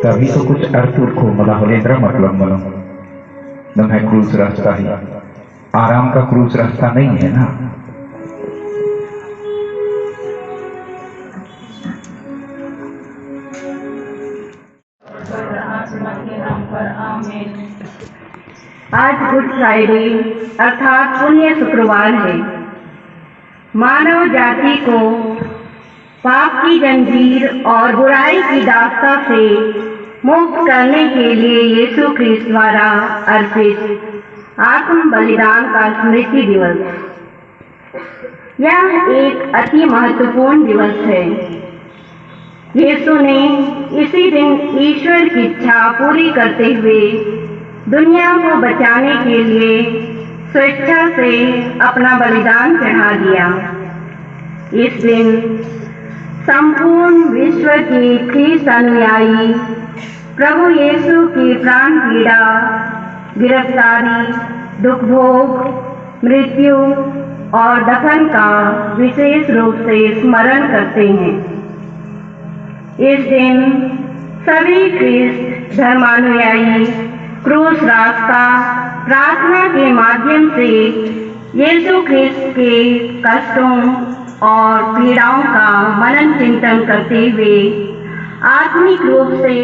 तभी तो कुछ अर्थ को मलाहलेंद्र मतलब मलो न है क्रूस रास्ता ही आराम का क्रूस रास्ता नहीं है ना। आज गुड फ्राइडे अर्थात पुण्य शुक्रवार है। मानव जाति को पाप की जंजीर और बुराई की दास्ता से मुक्त करने के लिए यीशु ख्रिस्त द्वारा अर्पित आत्म बलिदान का स्मृति दिवस। यह एक अति महत्वपूर्ण दिवस है। यीशु ने इसी दिन ईश्वर की इच्छा पूरी करते हुए दुनिया को बचाने के लिए स्वेच्छा से अपना बलिदान चढ़ा दिया। इस दिन संपूर्ण विश्व की ख्रीस्त अनुयायी प्रभु यीशु की प्राण पीड़ा, गिरफ्तारी, दुख भोग, मृत्यु और दफन का विशेष रूप से स्मरण करते हैं। इस दिन सभी ख्रीस्त धर्मानुयायी क्रूस रास्ता प्रार्थना के माध्यम से यीशु ख्रिस्त के कष्टों और पीड़ाओं का मनन चिंतन करते हुए आत्मिक रूप से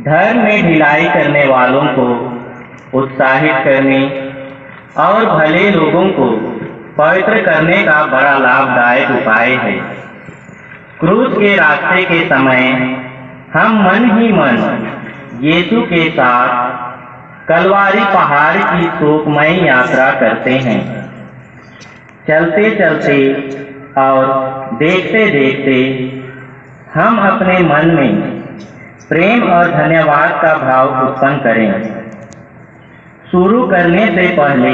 धर्म में ढिलाई करने वालों को उत्साहित करने और भले लोगों को पवित्र करने का बड़ा लाभदायक उपाय है। क्रूस के रास्ते के समय हम मन ही मन यीशु के साथ कलवारी पहाड़ की शोकमय यात्रा करते हैं। चलते चलते और देखते देखते हम अपने मन में प्रेम और धन्यवाद का भाव उत्पन्न करें। शुरू करने से पहले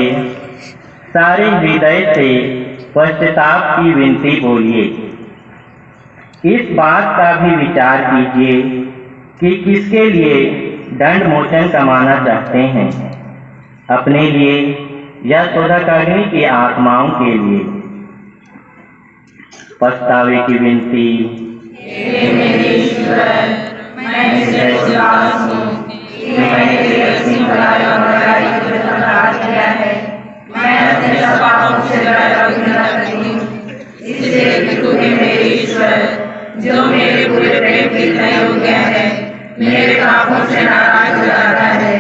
सारे हृदय से पश्चाताप की विनती बोलिए। इस बात का भी विचार कीजिए कि किसके लिए दंड मोचन कमाना चाहते हैं, अपने लिए या सौदागरी की आत्माओं के लिए। पछतावे की विनती। जो मेरे पूरे प्रेम के योग्य है, मेरे पापों से नाराज हो जाता है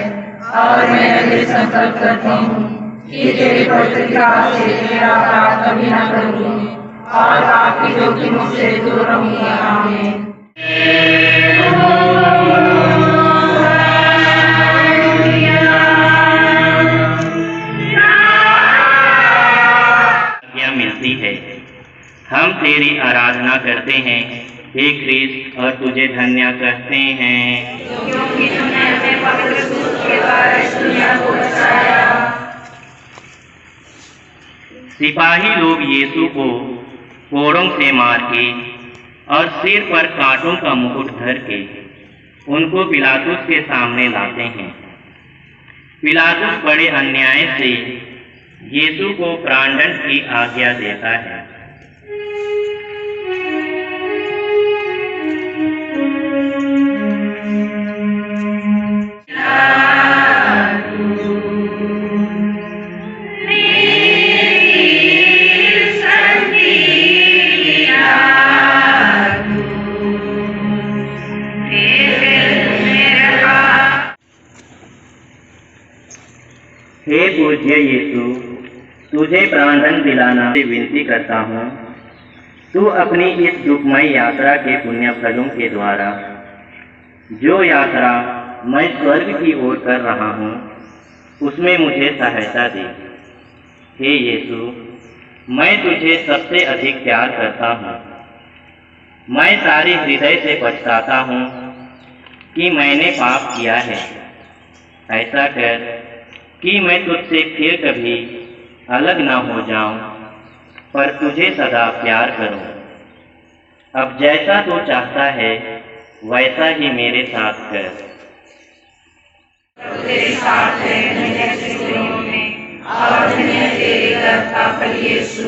और मैं यह संकल्प करता हूँ कि तेरी पवित्र कृपा से मेरा अपराध कभी न करूँगी और आपकी जोखिमों से दूर रहूँगी। आमीन। मिलती है। हम तेरी आराधना करते हैं हे ख्रीस्त और तुझे धन्य कहते हैं क्योंकि तुमने अपने पवित्र दूत के द्वारा इस दुनिया को बचाया। सिपाही लोग यीशु को कोड़ों से मार के और सिर पर कांटों का मुकुट धर के उनको पिलातुस के सामने लाते हैं। पिलातुस बड़े अन्याय से यीशु को प्राणदंड की आज्ञा देता है। हे पूज्य यीशु, तुझे प्राणदंड दिलाना से विनती करता हूँ। तू अपनी इस दुखमय यात्रा के पुण्य फलों के द्वारा जो यात्रा मैं स्वर्ग की ओर कर रहा हूँ उसमें मुझे सहायता दे। हे यीशु, मैं तुझे सबसे अधिक प्यार करता हूँ। मैं सारे हृदय से पछताता हूँ कि मैंने पाप किया है। ऐसा कर कि मैं तुझसे फिर कभी अलग ना हो जाऊं, पर तुझे सदा प्यार करूं। अब जैसा तू चाहता है वैसा ही मेरे साथ कर। तेरे साथ है धन्य स्त्रियों में और धन्य तेरे गर्भ का फल यीशु।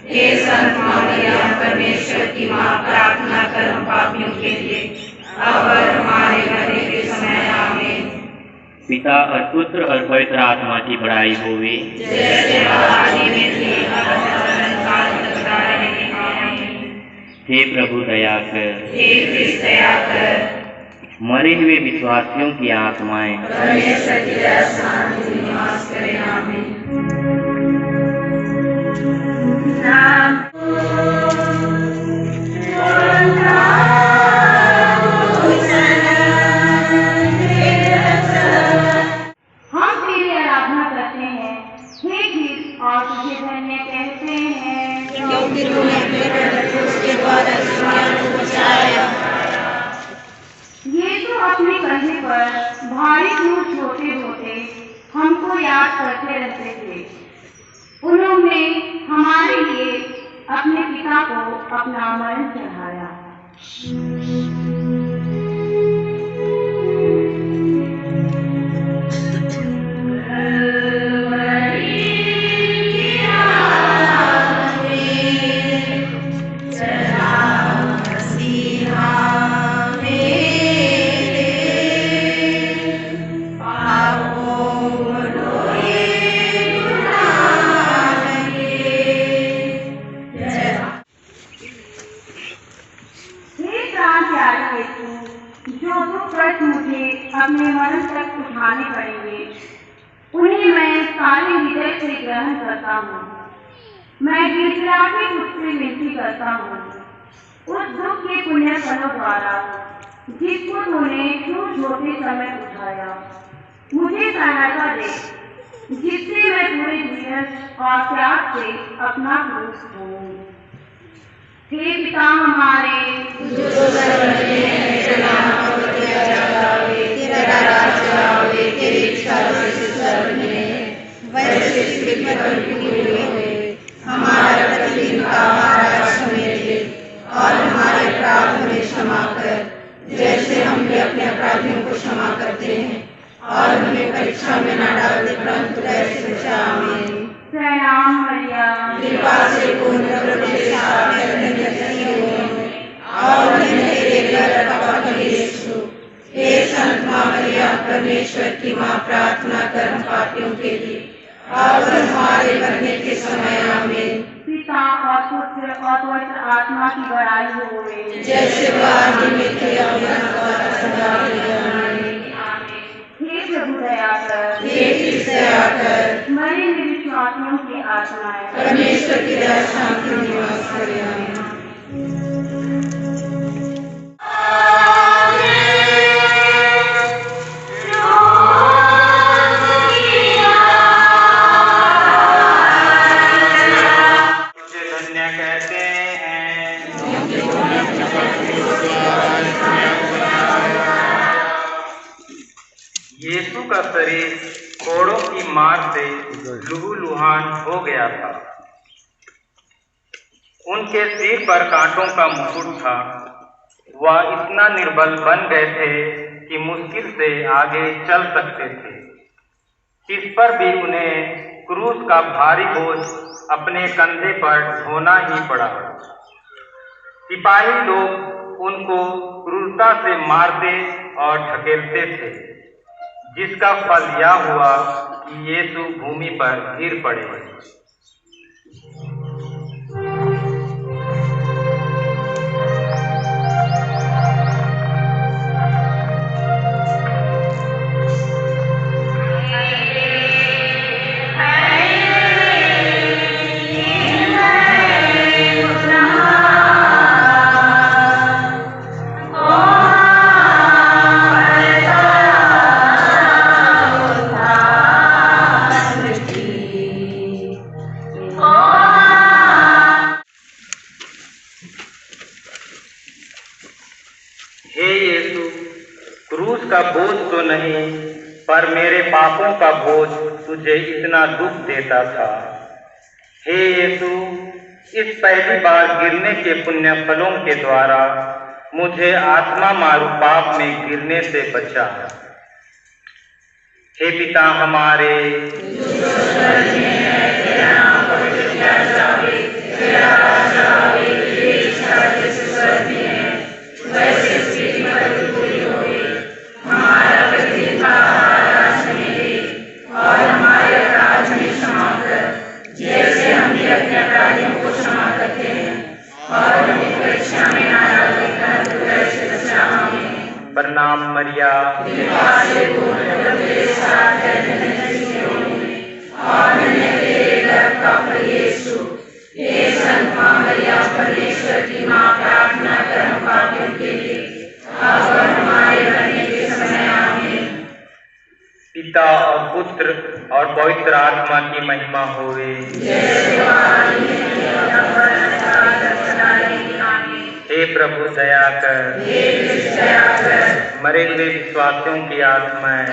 हे संत मरियम, परमेश्वर की माँ, प्रार्थना कर हम पापियों के लिए अब और हमारे मरने के समय। आमीन। पिता और पुत्र और पवित्र आत्मा की बड़ाई होवे। जैसे आदि में थी, अब सदा काल तक सदा रहेगी। आमीन। हे प्रभु दया कर। हे कृष्ण दया कर। मरे हुए विश्वासियों की आत्माएं परमेश्वर की दया शांति में निवास करें। आमीन। हम तेरी आराधना करते हैं, हे कृष्ण, और तुझे धन्य कहते हैं, क्योंकि तूने अपने प्रकट रूप के द्वारा दुनिया को बचाया। ये तो अपने कंधे पर भारी क्रूस ढोते ढोते हमको याद करते रहते थे। उन्होंने हमारे लिए अपने पिता को अपना मरण चढ़ाया। जो दुख कष्ट मुझे अपने मरण तक उठाने पड़ेंगे, उन्हें मैं सारे हृदय से ग्रहण करता हूँ। मैं गिड़गिड़ाके तुझसे विनती करता हूँ, उस दुख के पुण्य फलों द्वारा जिसको तूने क्रूस ढोते समय उठाया, मुझे सहायता दे, जिससे मैं पूरे धीरज और त्याग से अपना क्रूस ढोऊं। हे पिता हमारे, जो सर्वज्ञ है, तेरा नाम पवित्र जावे, तेरा राज्य आवे, तेरी इच्छा जैसे स्वर्ग में है वैसे पृथ्वी पर भी पूरी होए। हमारा प्रतिदिन का आहार आज हमें दे, और हमारे अपराध हमें क्षमा कर, जैसे हम भी अपने अपराधियों को क्षमा करते हैं, और हमें परीक्षा में न डाल दे, परंतु ऐसे बचा। आमीन। प्रणाम मैया, कृपा से पूर्ण प्रभु के साथ है, धन्य स्त्रियों में और धन्य तेरे गर्भ का फल यीशु। हे संत माँ मरियम, परमेश्वर की माँ, प्रार्थना कर हम पापियों के लिए और हमारे मरने के समय। आमीन। पिता और पुत्र और पवित्र आत्मा की बड़ाई होवे, जैसे आदि में थी, अब सदा रहेगी। हे प्रभु दया कर, हे कृष्ण दया कर। मरे हुए विश्वासियों की आत्माएं परमेश्वर की दया शांति में निवास करे। आमीन। यीशु का शरीर कोड़ों की मार से लहूलुहान हो गया था। उनके सिर पर कांटों का मुकुट था। वह इतना निर्बल बन गए थे कि मुश्किल से आगे चल सकते थे। इस पर भी उन्हें क्रूस का भारी बोझ अपने कंधे पर ढोना ही पड़ा। सिपाही लोग उनको क्रूरता से मारते और ढकेलते थे, जिसका फल यह हुआ कि यीशु भूमि पर गिर पड़े। नहीं, पर मेरे पापों का बोझ तुझे इतना दुख देता था। हे यीशु, इस पहली बार गिरने के पुण्य फलों के द्वारा मुझे आत्मा मारू पाप में गिरने से बचा। हे पिता हमारे, प्रणाम मरिया, पिता और पुत्र और पवित्र आत्मा की महिमा होवे। हे प्रभु दया कर, मरे हुए विश्वासियों की आत्माएं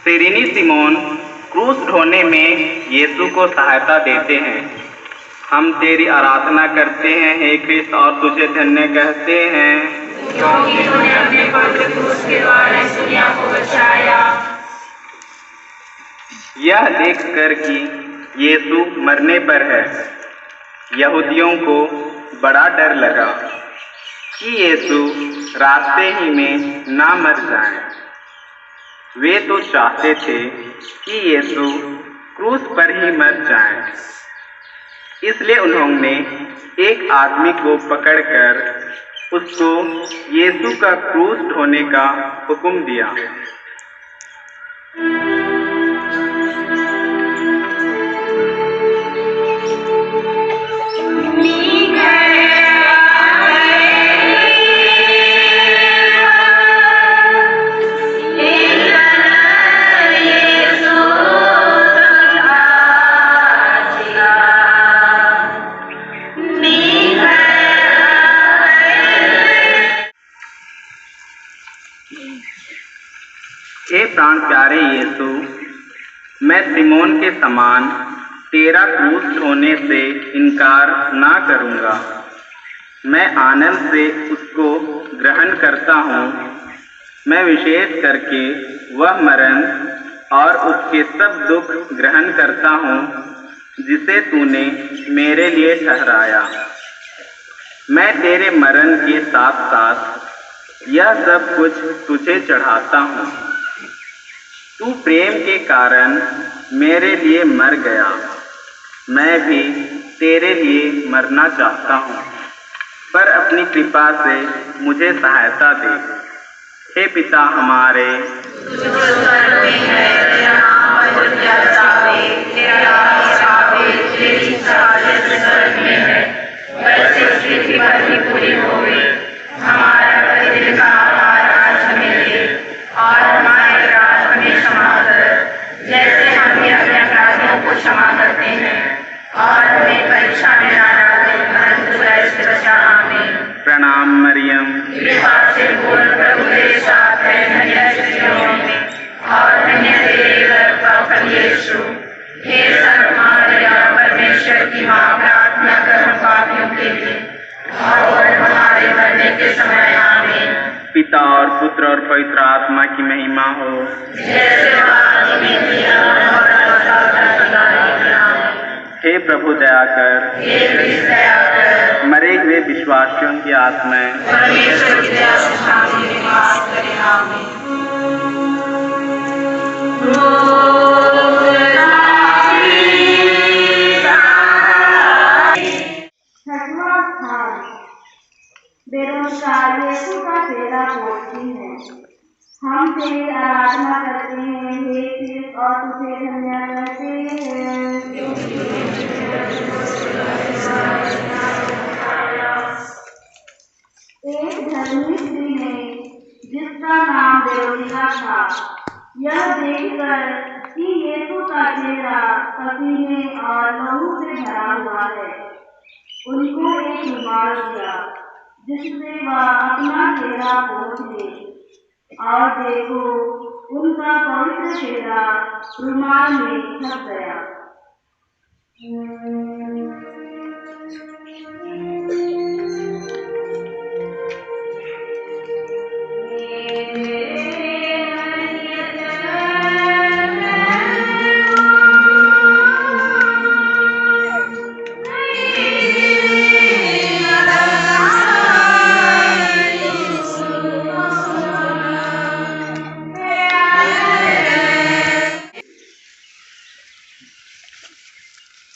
सिरिनी सिमोन क्रूस ढोने में यीशु को सहायता देते हैं। हम तेरी आराधना करते हैं हे कृष्ण, और तुझे धन्य कहते हैं क्योंकि तूने अपने पवित्र क्रूस के द्वारा इस दुनिया को बचाया। यह देखकर कि यीशु मरने पर है, यहूदियों को बड़ा डर लगा कि यीशु रास्ते ही में ना मर जाएं। वे तो चाहते थे कि यीशु क्रूस पर ही मर जाएं। इसलिए उन्होंने एक आदमी को पकड़कर उसको यीशु का क्रूस ढोने का हुक्म दिया। हे प्राण प्यारे यीशु, मैं सिमोन के समान तेरा क्रूस ढोने से इनकार ना करूँगा। मैं आनंद से उसको ग्रहण करता हूँ। मैं विशेष करके वह मरण और उसके सब दुख ग्रहण करता हूँ जिसे तूने मेरे लिए ठहराया। मैं तेरे मरण के साथ साथ यह सब कुछ तुझे चढ़ाता हूँ। तू प्रेम के कारण मेरे लिए मर गया। मैं भी तेरे लिए मरना चाहता हूँ, पर अपनी कृपा से मुझे सहायता दे। हे पिता हमारे, प्रणाम मरियम, पिता और पुत्र और पवित्र आत्मा की महिमा हो। हे प्रभु दया कर, मरे हुए विश्वासियों की आत्माएं बेरोजगार यीशु का तेरा पोथी है। हम तेरी आराधना करते हैं हे कृष्ण और तुझे धन्य करते हैं। एक धर्मी स्त्री ने जिसका नाम देवलिया था, यह देखकर कि यीशु का चेहरा पसीने और लहू से भरा हुआ है, उनको एक रुमाल दिया जिससे वह अपना चेहरा पोंछ ले। और देखो, उनका पवित्र चेहरा रुमाल में ढक गया।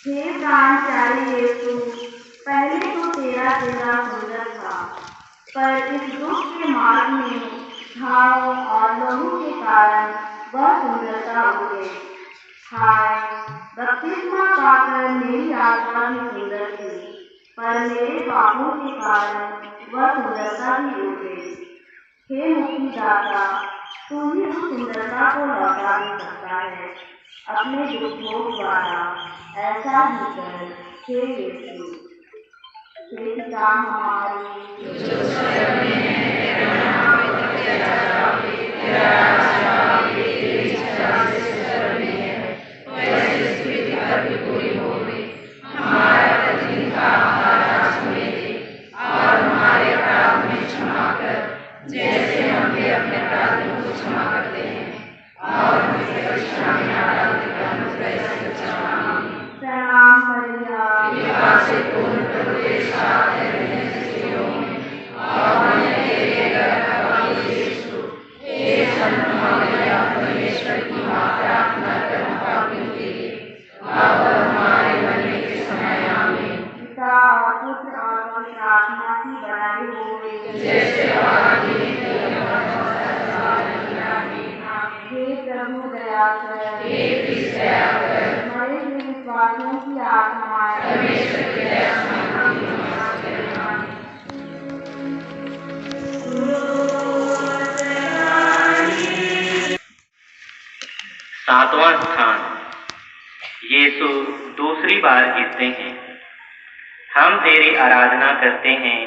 हे प्राणचारी यीशु, पहले तो तेरा चेहरा सुंदर था, पर इस दुख के मार्ग में घावों और लहू के कारण वह सुंदरता उड़ गई। हाय, बपतिस्मा पाकर मेरी आत्मा भी सुंदर थी, पर मेरे पापों के कारण वह सुंदरता भी उड़ गई। हे मुक्तिदाता, तू ही उस सुंदरता को लौटा भी सकता है। अपने दुखों द्वारा ऐसा ही कर हे यीशु। हे पिता हमारे, सातवां स्थान, यीशु दूसरी बार गिरते हैं। हम तेरी आराधना करते हैं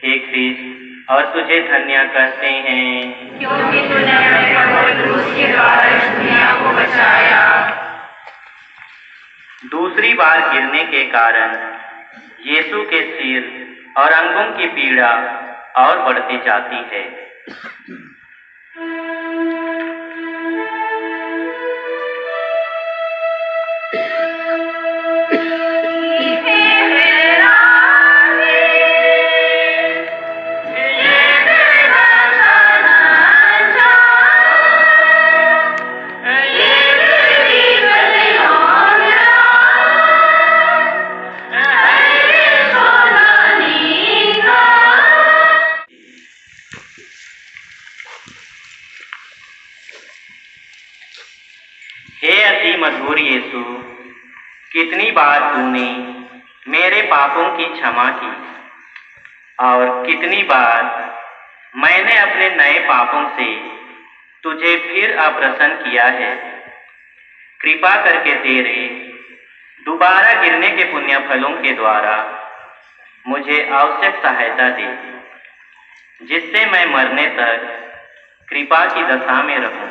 हे ख्रीस्त और तुझे धन्य करते हैं, क्योंकि तूने अपने क्रूस के द्वारा इस दुनिया को बचाया। दूसरी बार गिरने के कारण यीशु के सिर और अंगों की पीड़ा और बढ़ती जाती है। हे अति मधुर यीशु, कितनी बार तूने मेरे पापों की क्षमा की और कितनी बार मैंने अपने नए पापों से तुझे फिर अप्रसन्न किया है। कृपा करके तेरे दोबारा गिरने के पुण्य फलों के द्वारा मुझे आवश्यक सहायता दे, जिससे मैं मरने तक कृपा की दशा में रहूं।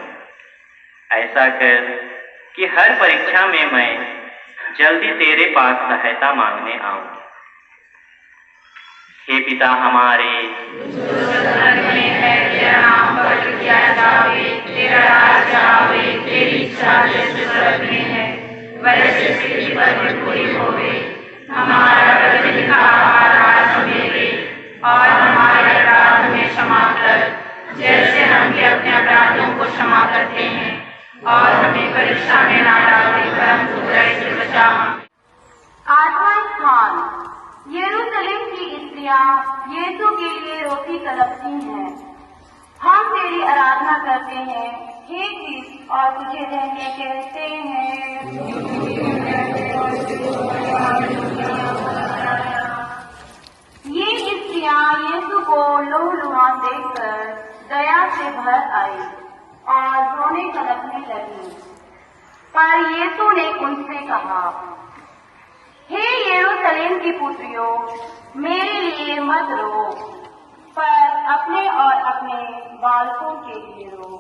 ऐसा कर कि हर परीक्षा में मैं जल्दी तेरे पास सहायता मांगने आऊं। हे पिता हमारे, तेरा नाम पवित्र किया जावे, तेरा राज्य आवे, तेरी इच्छा जैसे स्वर्ग में है वैसे पृथ्वी पर भी पूरी होवे। हमारा प्रतिदिन का आहार आज हमें दे और हमारे अपराध हमें क्षमा कर, जैसे हम भी अपने अपराधियों को क्षमा करते हैं, और हमें परीक्षा में ना डाले परंतु बुराई से बचा। आठवां स्थान, यरूशलेम की स्त्रियां यीशु के लिए रोटी तड़पती हैं। हम तेरी आराधना करते हैं हे क्रिस्त और तुझे धन्य कहते हैं। ये स्त्रियां यीशु को लहूलुहान देखकर दया से भर आई और रोने तड़पने लगी। पर यीशु ने उनसे कहा, हे यरूशलेम की पुत्रियों, मेरे लिए मत रो, पर अपने और अपने बालकों के लिए रो।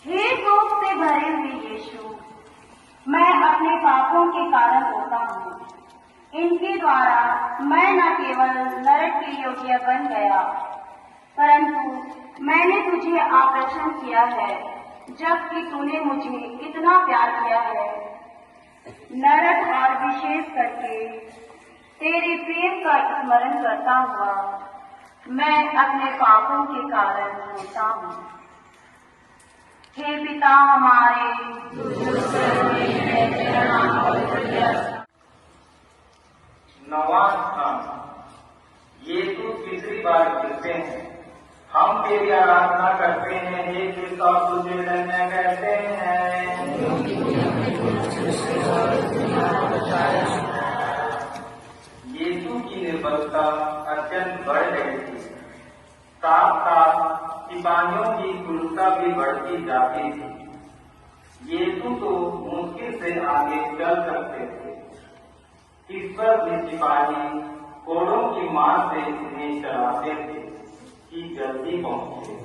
हे शोक से भरे हुए यीशु, मैं अपने पापों के कारण रोता हूँ। इनके द्वारा मैं न केवल नरक के योग्य बन गया, परंतु मैंने तुझे आप्रसन्न किया है, जबकि तूने मुझे इतना प्यार किया है। नरक और विशेष करके तेरे प्रेम का स्मरण करता हुआ मैं अपने पापों के कारण रोता हूँ। हे पिता हमारे, नवां स्थान, यीशु तीसरी बार गिरते हैं। हम तेरी आराधना करते हैं हे क्रिस्त और तुझे धन्य कहते हैं। यीशु की निर्बलता अत्यंत बढ़ गई थी, साथ साथ सिपाहियों की क्रूरता भी बढ़ती जाती थी। यीशु तो मुश्किल से आगे चल सकते थे, इस पर भी सिपाही कोड़ों की मार से इन्हें चलाते थे कि जल्दी पहुंचे।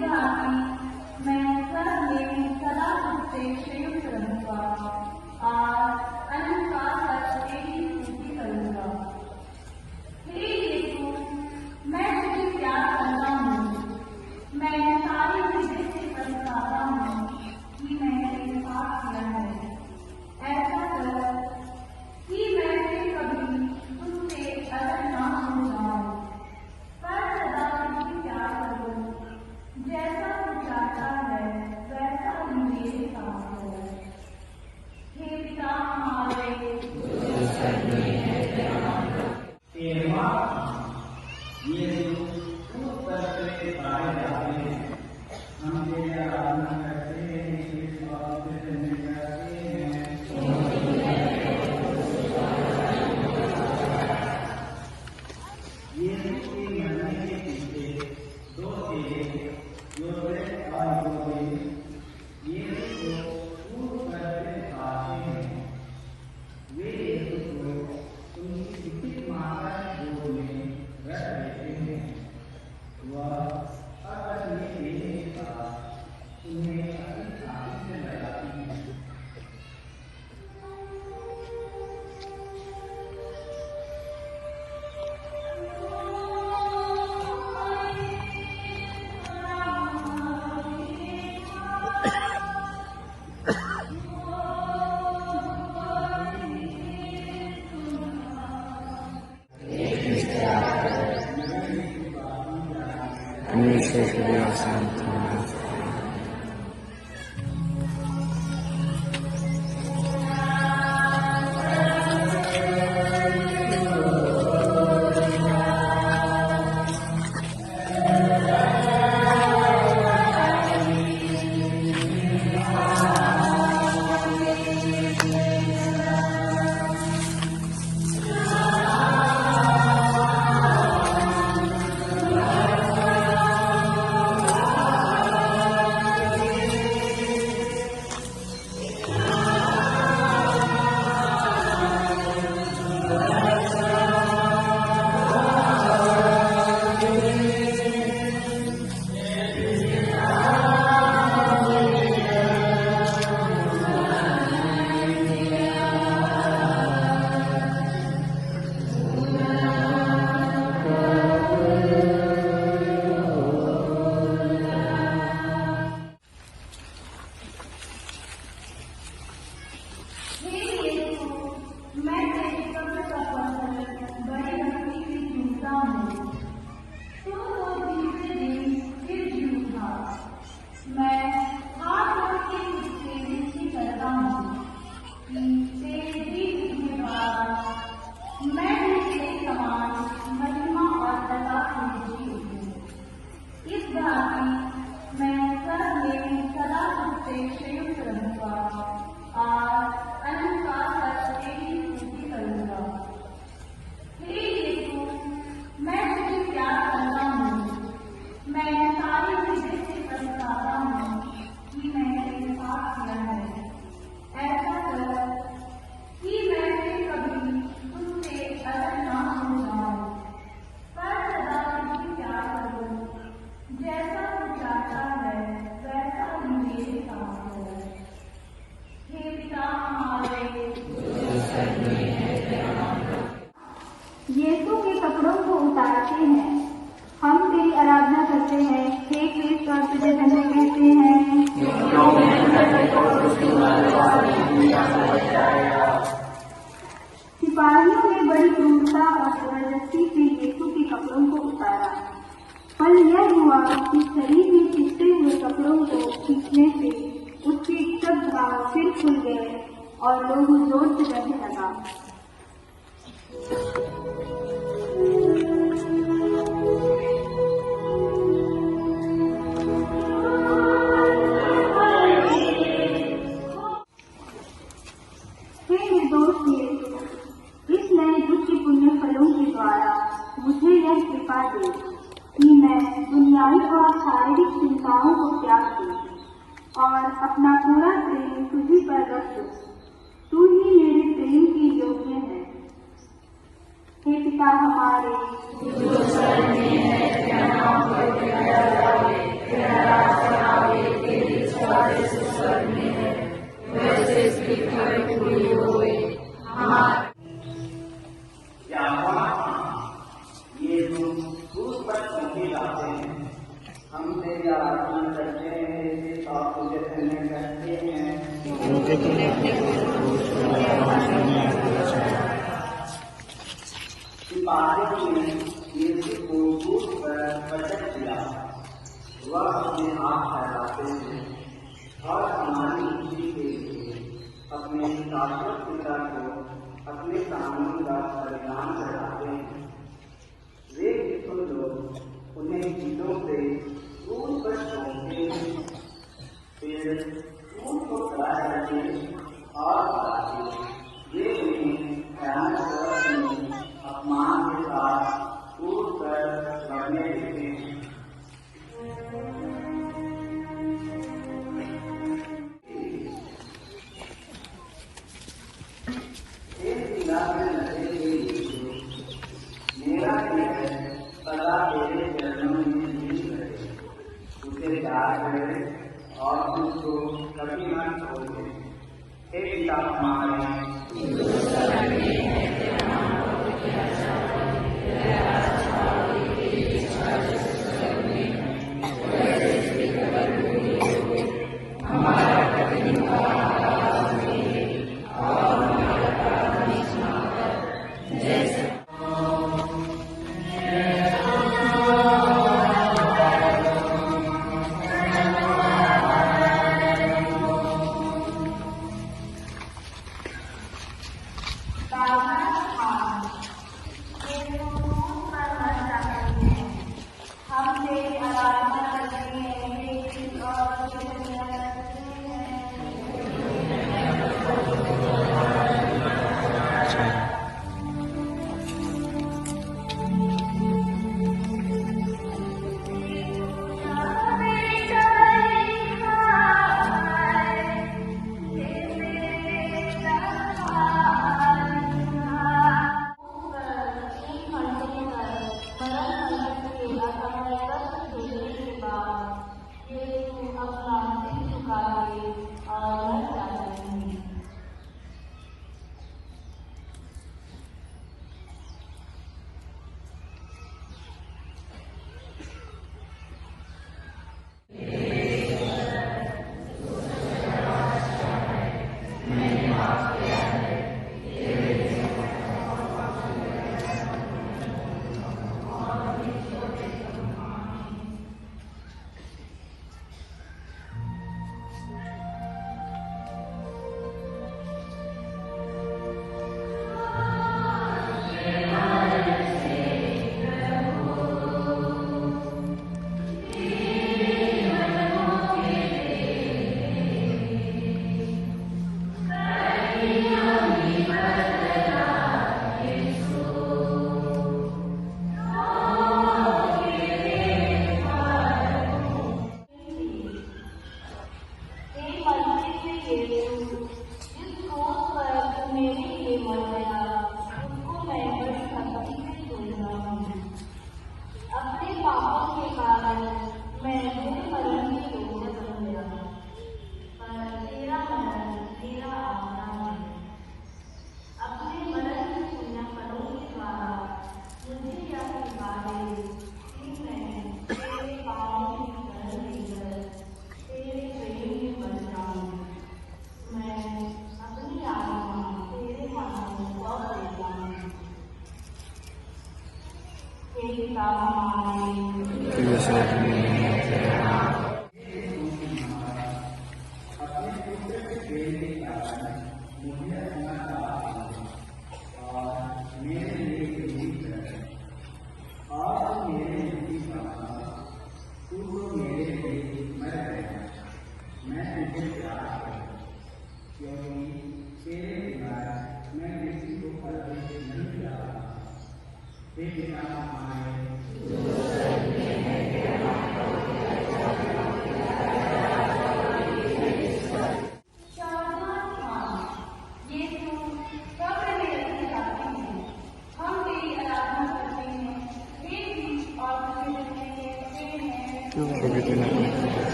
भांति मैं सब में सदा तुझसे संयुक्त रहूंगा और अनंत काल तक तेरी स्तुति करूंगा। हे यीशु, मैं तुझे प्यार करता हूँ। मैं सारी हृदय से पछताता हूँ कि मैंने पाप किया है। ऐसा कर कि मैं फिर कभी तुझसे अलग ना हो जाऊं, पर सदा तुझे प्यार करूं। जैसा तू चाहता है वैसा ही मेरे साथ हो। हे पिता हमारे, हम तेरी आराधना करते हैं, इस बात से धन्यवाद करते हैं। यीशु के मरने के पीछे दो चेले योसेफ और निकोदेमुस यीशु को दूर करते आते हैं। वे यीशु को उनकी उचित माता की गोद में रख लेते हैं। वह अपने बेटे के साथ उन्हें अपनी छाती से लगाती है। यीशु के कपड़ों को उतारते हैं। हम तेरी आराधना करते हैं। हे कृष्ण और तुझे धन्य कहते हैं। सिपाहियों ने बड़ी क्रूरता और जबरदस्ती से यीशु के कपड़ों को उतारा। फल यह हुआ कि शरीर में चिपटे हुए कपड़ों को खींचने से उसके सब घाव फिर खुल गए और लोग जोर से कहने लगा। हे निर्दोष यीशु, इस नए युग के पुण्य फलों के द्वारा मुझे यह कृपा दे कि मैं दुनियावी और शारीरिक चिंताओं को त्याग दूं और अपना पूरा प्रेम तुझी पर रख दूं। तू ही मेरे प्रेम की योग्य है। हे पिता हमारे, जो स्वर्ग में है, तेरा नाम पवित्र किया जाए, ये तुम क्रूस पर क्यों लाते हैं? हमसे या आराधना करते हैं और तुझे धन्य करते हैं। सिपाहियों ने यीशु को क्रूस पर पटक दिया। वह अपने हाथ फैलाते हैं और हमारी मुक्ति के लिए अपने शाश्वत पिता को अपने कानून का परिणाम कराते हैं। वे यीशु लोग उन्हें चीजों से क्रूस पर छोड़ते हैं, फिर क्रूस को खड़ा करते और बताते हैं। वे उन्हें भयानक दर्द में अपमान के साथ क्रूस पर लड़ने देते हैं। मेरा सदा तेरे चरणों में लीन रहे, उसे प्यार करे और उसको कभी न छोड़े। हे पिता हमारे,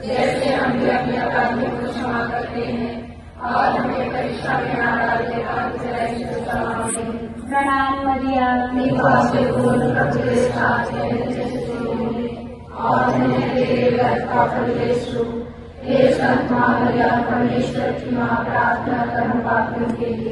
जैसे हम भी अपने अपराधियों को क्षमा करते हैं और हमें परीक्षा में न डालते प्रणाम मरिया और तेरे गर्भ का फल यीशु। हे संत मां मरिया परमेश्वर की मां, प्रार्थना कर हम पापियों के लिए